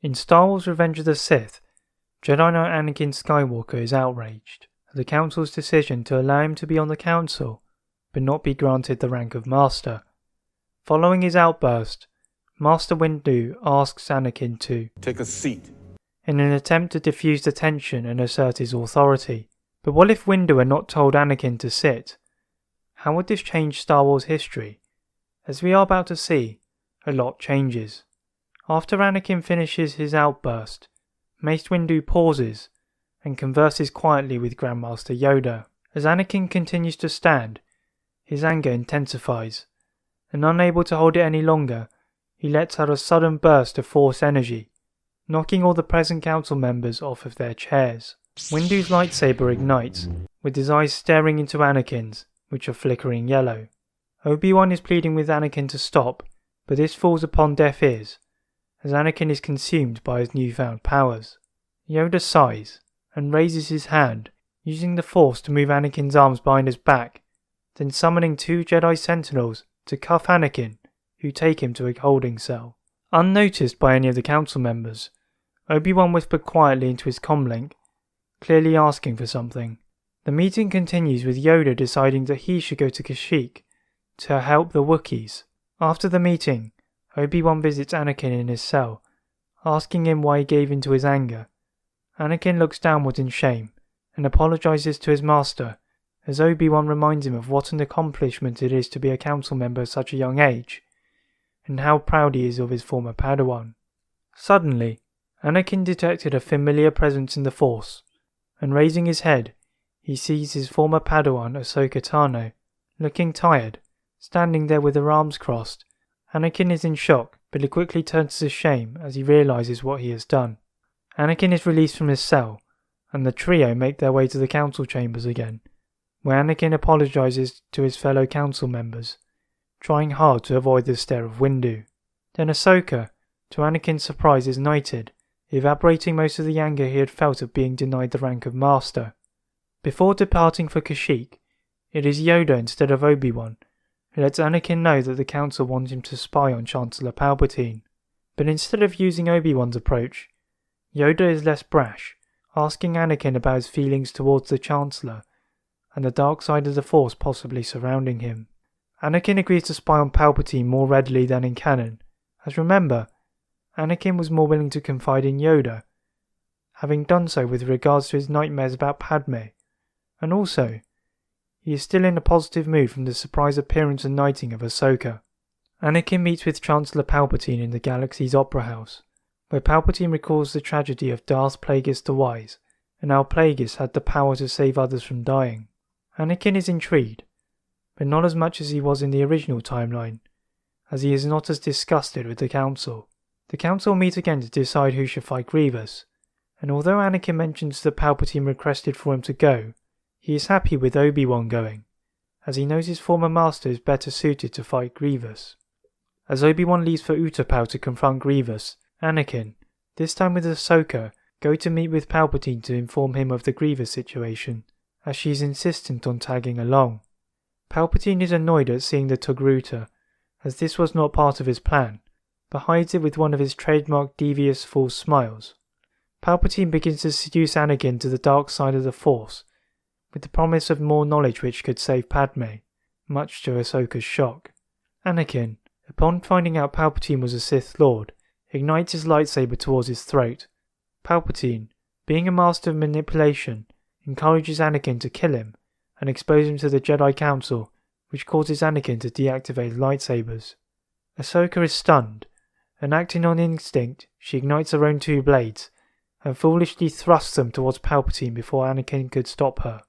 In Star Wars Revenge of the Sith, Jedi Knight Anakin Skywalker is outraged at the Council's decision to allow him to be on the Council, but not be granted the rank of Master. Following his outburst, Master Windu asks Anakin to take a seat in an attempt to diffuse the tension and assert his authority. But what if Windu had not told Anakin to sit? How would this change Star Wars history? As we are about to see, a lot changes. After Anakin finishes his outburst, Mace Windu pauses and converses quietly with Grandmaster Yoda. As Anakin continues to stand, his anger intensifies, and unable to hold it any longer, he lets out a sudden burst of Force energy, knocking all the present council members off of their chairs. Windu's lightsaber ignites, with his eyes staring into Anakin's, which are flickering yellow. Obi-Wan is pleading with Anakin to stop, but this falls upon deaf ears, as Anakin is consumed by his newfound powers. Yoda sighs, and raises his hand, using the Force to move Anakin's arms behind his back, then summoning 2 Jedi Sentinels to cuff Anakin, who take him to a holding cell. Unnoticed by any of the council members, Obi-Wan whispered quietly into his comlink, clearly asking for something. The meeting continues with Yoda deciding that he should go to Kashyyyk to help the Wookiees. After the meeting, Obi-Wan visits Anakin in his cell, asking him why he gave in to his anger. Anakin looks downwards in shame and apologizes to his master, as Obi-Wan reminds him of what an accomplishment it is to be a council member at such a young age, and how proud he is of his former Padawan. Suddenly, Anakin detected a familiar presence in the Force, and raising his head, he sees his former Padawan Ahsoka Tano, looking tired, standing there with her arms crossed. Anakin is in shock, but he quickly turns to shame as he realizes what he has done. Anakin is released from his cell, and the trio make their way to the council chambers again, where Anakin apologizes to his fellow council members, trying hard to avoid the stare of Windu. Then Ahsoka, to Anakin's surprise, is knighted, evaporating most of the anger he had felt of being denied the rank of Master. Before departing for Kashyyyk, it is Yoda instead of Obi-Wan who lets Anakin know that the Council want him to spy on Chancellor Palpatine. But instead of using Obi-Wan's approach, Yoda is less brash, asking Anakin about his feelings towards the Chancellor and the dark side of the Force possibly surrounding him. Anakin agrees to spy on Palpatine more readily than in canon, as remember, Anakin was more willing to confide in Yoda, having done so with regards to his nightmares about Padme, and also, he is still in a positive mood from the surprise appearance and knighting of Ahsoka. Anakin meets with Chancellor Palpatine in the Galaxy's Opera House, where Palpatine recalls the tragedy of Darth Plagueis the Wise, and how Plagueis had the power to save others from dying. Anakin is intrigued, but not as much as he was in the original timeline, as he is not as disgusted with the Council. The Council meet again to decide who should fight Grievous, and although Anakin mentions that Palpatine requested for him to go, he is happy with Obi-Wan going, as he knows his former master is better suited to fight Grievous. As Obi-Wan leaves for Utapau to confront Grievous, Anakin, this time with Ahsoka, go to meet with Palpatine to inform him of the Grievous situation, as she is insistent on tagging along. Palpatine is annoyed at seeing the Togruta, as this was not part of his plan, but hides it with one of his trademark devious false smiles. Palpatine begins to seduce Anakin to the dark side of the Force, with the promise of more knowledge which could save Padme, much to Ahsoka's shock. Anakin, upon finding out Palpatine was a Sith Lord, ignites his lightsaber towards his throat. Palpatine, being a master of manipulation, encourages Anakin to kill him and expose him to the Jedi Council, which causes Anakin to deactivate lightsabers. Ahsoka is stunned, and acting on instinct, she ignites her own 2 blades, and foolishly thrusts them towards Palpatine before Anakin could stop her.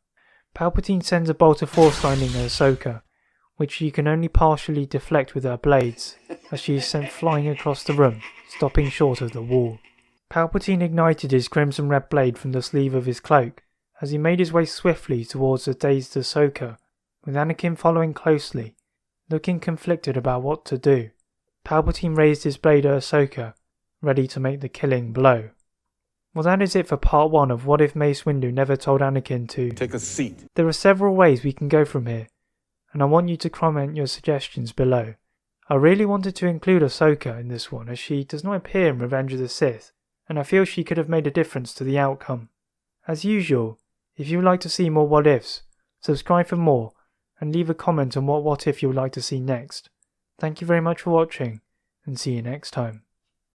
Palpatine sends a bolt of Force lightning at Ahsoka, which she can only partially deflect with her blades, as she is sent flying across the room, stopping short of the wall. Palpatine ignited his crimson red blade from the sleeve of his cloak, as he made his way swiftly towards the dazed Ahsoka, with Anakin following closely, looking conflicted about what to do. Palpatine raised his blade at Ahsoka, ready to make the killing blow. Well, that is it for part 1 of What If Mace Windu Never Told Anakin to take a seat. There are several ways we can go from here, and I want you to comment your suggestions below. I really wanted to include Ahsoka in this one, as she does not appear in Revenge of the Sith, and I feel she could have made a difference to the outcome. As usual, if you would like to see more what ifs, subscribe for more and leave a comment on what if you would like to see next. Thank you very much for watching, and see you next time.